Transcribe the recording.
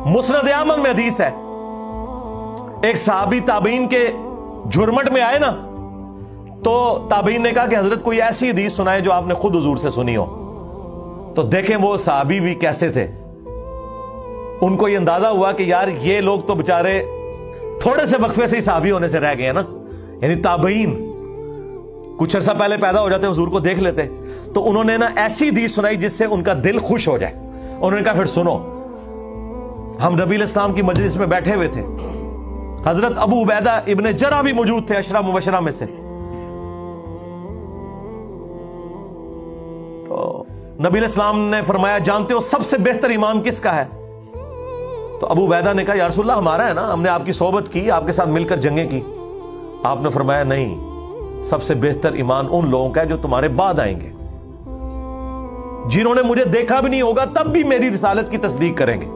मुस्नद अहमद में हदीस है, एक सहाबी ताबीन के झुरमट में आए ना, तो ताबीन ने कहा कि हजरत कोई ऐसी हदीस सुनाए जो आपने खुद हुजूर से सुनी हो। तो देखें वो सहाबी भी कैसे थे, उनको ये अंदाजा हुआ कि यार ये लोग तो बेचारे थोड़े से वक्फे से ही सहाबी होने से रह गए हैं ना, यानी ताबीन कुछ अर्सा पहले पैदा हो जाते, हुजूर को देख लेते। तो उन्होंने ना ऐसी हदीस सुनाई जिससे उनका दिल खुश हो जाए। उन्होंने कहा फिर सुनो, हम नबी इस्लाम की मजलिस में बैठे हुए थे, हजरत अबू उबैदा इब्ने जरा भी मौजूद थे, अशरा मुबशरा में से। तो नबी इस्लाम ने फरमाया, जानते हो सबसे बेहतर ईमान किसका है? तो अबू उबैदा ने कहा, या रसूलल्लाह हमारा है ना, हमने आपकी सोबत की, आपके साथ मिलकर जंगें की। आपने फरमाया नहीं, सबसे बेहतर ईमान उन लोगों का है जो तुम्हारे बाद आएंगे, जिन्होंने मुझे देखा भी नहीं होगा तब भी मेरी रिसालत की तस्दीक करेंगे।